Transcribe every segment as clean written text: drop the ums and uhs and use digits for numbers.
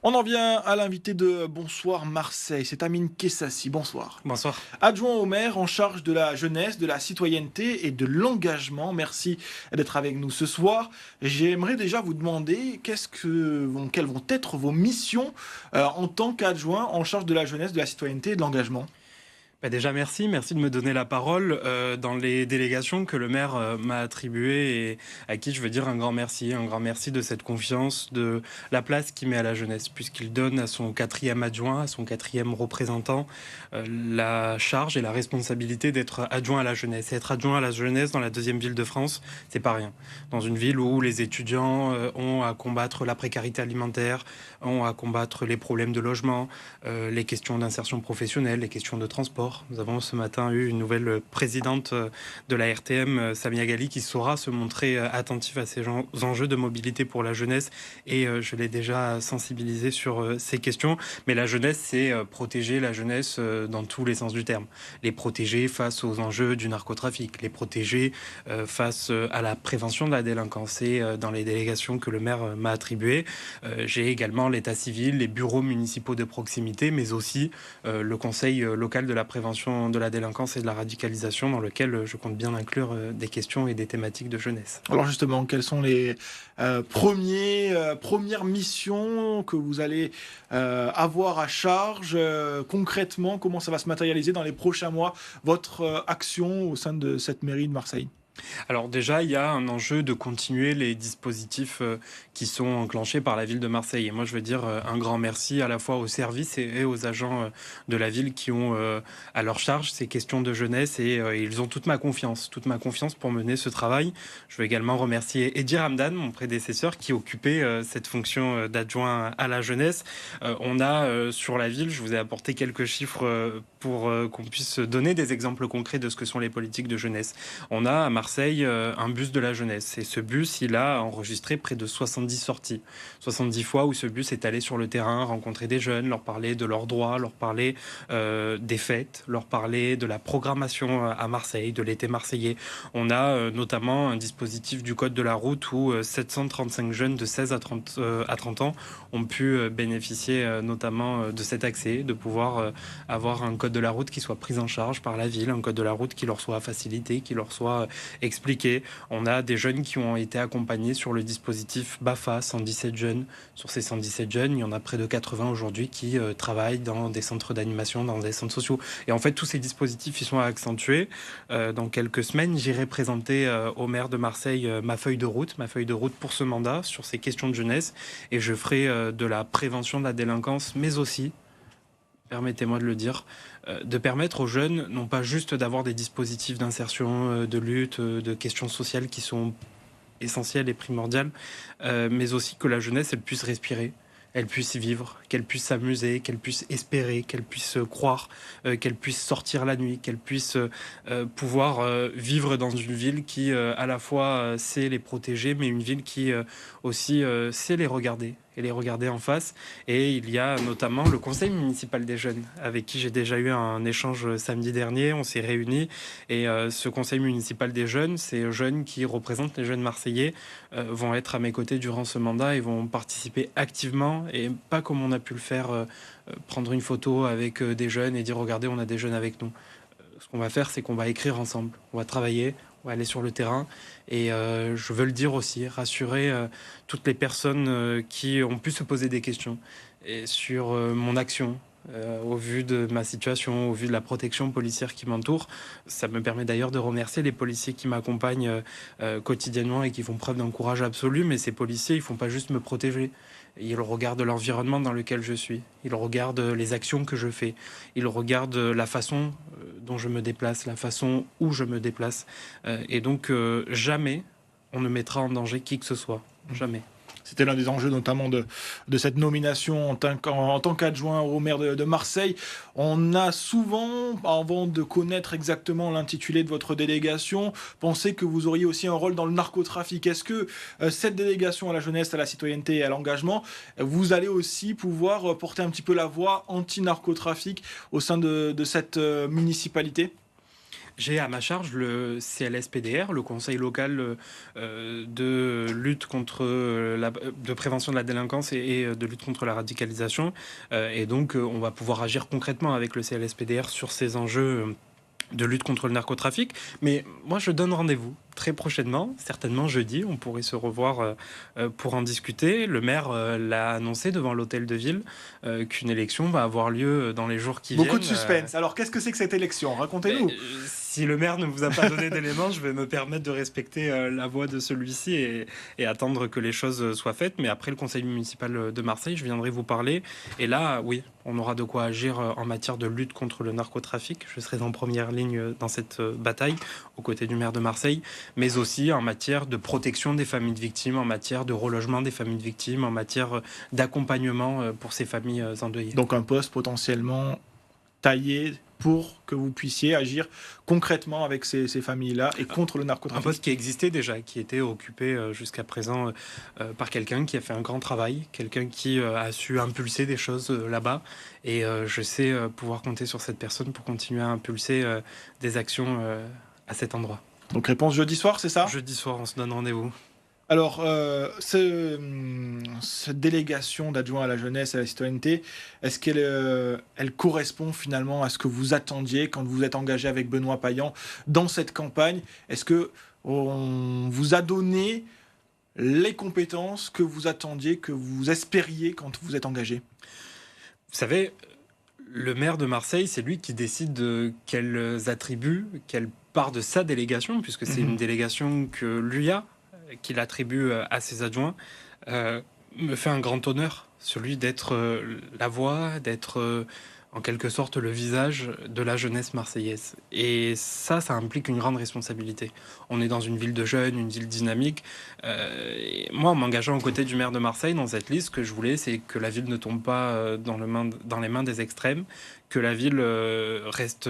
On en vient à l'invité de Bonsoir Marseille, c'est Amine Kessassi. Bonsoir. Bonsoir. Adjoint au maire en charge de la jeunesse, de la citoyenneté et de l'engagement. Merci d'être avec nous ce soir. J'aimerais déjà vous demander quelles vont être vos missions en tant qu'adjoint en charge de la jeunesse, de la citoyenneté et de l'engagement. Déjà merci de me donner la parole dans les délégations que le maire m'a attribuées et à qui je veux dire un grand merci de cette confiance, de la place qu'il met à la jeunesse, puisqu'il donne à son quatrième adjoint, à son quatrième représentant, la charge et la responsabilité d'être adjoint à la jeunesse. Et être adjoint à la jeunesse dans la deuxième ville de France, c'est pas rien. Dans une ville où les étudiants ont à combattre la précarité alimentaire, ont à combattre les problèmes de logement, les questions d'insertion professionnelle, les questions de transport. Nous avons ce matin eu une nouvelle présidente de la RTM, Samia Ghali, qui saura se montrer attentive à ces enjeux de mobilité pour la jeunesse. Et je l'ai déjà sensibilisée sur ces questions. Mais la jeunesse, c'est protéger la jeunesse dans tous les sens du terme. Les protéger face aux enjeux du narcotrafic, les protéger face à la prévention de la délinquance. Et dans les délégations que le maire m'a attribuées, j'ai également l'état civil, les bureaux municipaux de proximité, mais aussi le conseil local de la prévention de la délinquance et de la radicalisation, dans lequel je compte bien inclure des questions et des thématiques de jeunesse. Alors justement, quelles sont les premières missions que vous allez avoir à charge concrètement? Comment ça va se matérialiser dans les prochains mois, votre action au sein de cette mairie de Marseille? Alors déjà, il y a un enjeu de continuer les dispositifs qui sont enclenchés par la ville de Marseille. Et moi, je veux dire un grand merci à la fois aux services et aux agents de la ville qui ont à leur charge ces questions de jeunesse et ils ont toute ma confiance pour mener ce travail. Je veux également remercier Edir Hamdan, mon prédécesseur, qui occupait cette fonction d'adjoint à la jeunesse. On a sur la ville, je vous ai apporté quelques chiffres pour qu'on puisse donner des exemples concrets de ce que sont les politiques de jeunesse. On a à Marseille un bus de la jeunesse. Et ce bus, il a enregistré près de 70 sorties. 70 fois où ce bus est allé sur le terrain, rencontrer des jeunes, leur parler de leurs droits, leur parler des fêtes, leur parler de la programmation à Marseille, de l'été marseillais. On a notamment un dispositif du Code de la route où 735 jeunes de 16 à 30 ans ont pu bénéficier notamment de cet accès, de pouvoir avoir un code de la route qui soit pris en charge par la ville, un code de la route qui leur soit facilité, qui leur soit expliqué. On a des jeunes qui ont été accompagnés sur le dispositif BAFA, 117 jeunes. Sur ces 117 jeunes, il y en a près de 80 aujourd'hui qui travaillent dans des centres d'animation, dans des centres sociaux. Et en fait, tous ces dispositifs, ils sont accentués. Dans quelques semaines, j'irai présenter au maire de Marseille ma feuille de route pour ce mandat sur ces questions de jeunesse. Et je ferai de la prévention de la délinquance, mais aussi, permettez-moi de le dire, de permettre aux jeunes, non pas juste d'avoir des dispositifs d'insertion, de lutte, de questions sociales qui sont essentielles et primordiales, mais aussi que la jeunesse, elle puisse respirer, elle puisse vivre, qu'elle puisse s'amuser, qu'elle puisse espérer, qu'elle puisse croire, qu'elle puisse sortir la nuit, qu'elle puisse pouvoir vivre dans une ville qui à la fois sait les protéger, mais une ville qui aussi sait les regarder et les regarder en face. Et il y a notamment le conseil municipal des jeunes, avec qui j'ai déjà eu un échange samedi dernier. On s'est réunis et ce conseil municipal des jeunes, ces jeunes qui représentent les jeunes marseillais, vont être à mes côtés durant ce mandat et vont participer activement et pas comme on a pu le faire, prendre une photo avec des jeunes et dire regardez, on a des jeunes avec nous. Ce qu'on va faire, c'est qu'on va écrire ensemble, on va travailler, on va aller sur le terrain et je veux le dire aussi, rassurer toutes les personnes qui ont pu se poser des questions et sur mon action. Au vu de ma situation, au vu de la protection policière qui m'entoure. Ça me permet d'ailleurs de remercier les policiers qui m'accompagnent quotidiennement et qui font preuve d'un courage absolu, mais ces policiers, ils font pas juste me protéger. Ils regardent l'environnement dans lequel je suis, ils regardent les actions que je fais, ils regardent la façon dont je me déplace, la façon où je me déplace. Et donc jamais on ne mettra en danger qui que ce soit, jamais. C'était l'un des enjeux notamment de cette nomination en tant qu'adjoint au maire de Marseille. On a souvent, avant de connaître exactement l'intitulé de votre délégation, pensé que vous auriez aussi un rôle dans le narcotrafic. Est-ce que cette délégation à la jeunesse, à la citoyenneté et à l'engagement, vous allez aussi pouvoir porter un petit peu la voix anti-narcotrafic au sein de cette municipalité ? J'ai à ma charge le CLSPDR, le Conseil local de lutte contre de prévention de la délinquance et de lutte contre la radicalisation. Et donc, on va pouvoir agir concrètement avec le CLSPDR sur ces enjeux de lutte contre le narcotrafic. Mais moi, je donne rendez-vous très prochainement, certainement jeudi. On pourrait se revoir pour en discuter. Le maire l'a annoncé devant l'hôtel de ville qu'une élection va avoir lieu dans les jours qui viennent. Beaucoup de suspense. Alors, qu'est-ce que c'est que cette élection? Racontez-nous. Si le maire ne vous a pas donné d'éléments, je vais me permettre de respecter la voix de celui-ci et attendre que les choses soient faites. Mais après le conseil municipal de Marseille, je viendrai vous parler. Et là, oui, on aura de quoi agir en matière de lutte contre le narcotrafic. Je serai en première ligne dans cette bataille, aux côtés du maire de Marseille, mais aussi en matière de protection des familles de victimes, en matière de relogement des familles de victimes, en matière d'accompagnement pour ces familles endeuillées. Donc un poste potentiellement taillé pour que vous puissiez agir concrètement avec ces familles-là et contre le Un narcotrafic. poste qui existait déjà, qui était occupé jusqu'à présent par quelqu'un qui a fait un grand travail, quelqu'un qui a su impulser des choses là-bas. Et je sais pouvoir compter sur cette personne pour continuer à impulser des actions à cet endroit. Donc réponse jeudi soir, c'est ça? Jeudi soir, on se donne rendez-vous. Alors, cette délégation d'adjoints à la jeunesse et à la citoyenneté, est-ce qu'elle elle correspond finalement à ce que vous attendiez quand vous êtes engagé avec Benoît Payan dans cette campagne? Est-ce que on vous a donné les compétences que vous attendiez, que vous espériez quand vous êtes engagé? Vous savez, le maire de Marseille, c'est lui qui décide de quels attributs, quelle part de sa délégation, puisque c'est une délégation que lui a, qu'il attribue à ses adjoints, me fait un grand honneur, celui d'être la voix, d'être en quelque sorte le visage de la jeunesse marseillaise. Et ça implique une grande responsabilité. On est dans une ville de jeunes, une ville dynamique. Et moi, en m'engageant aux côtés du maire de Marseille dans cette liste, ce que je voulais, c'est que la ville ne tombe pas dans les mains des extrêmes, que la ville reste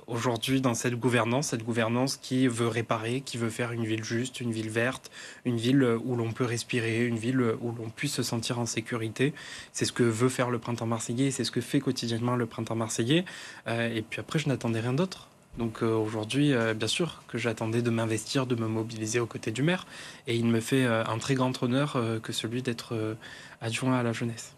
aujourd'hui dans cette gouvernance qui veut réparer, qui veut faire une ville juste, une ville verte, une ville où l'on peut respirer, une ville où l'on puisse se sentir en sécurité. C'est ce que veut faire le Printemps marseillais, c'est ce que fait quotidiennement le Printemps marseillais. Et puis après, je n'attendais rien d'autre. Donc aujourd'hui, bien sûr que j'attendais de m'investir, de me mobiliser aux côtés du maire. Et il me fait un très grand honneur que celui d'être adjoint à la jeunesse.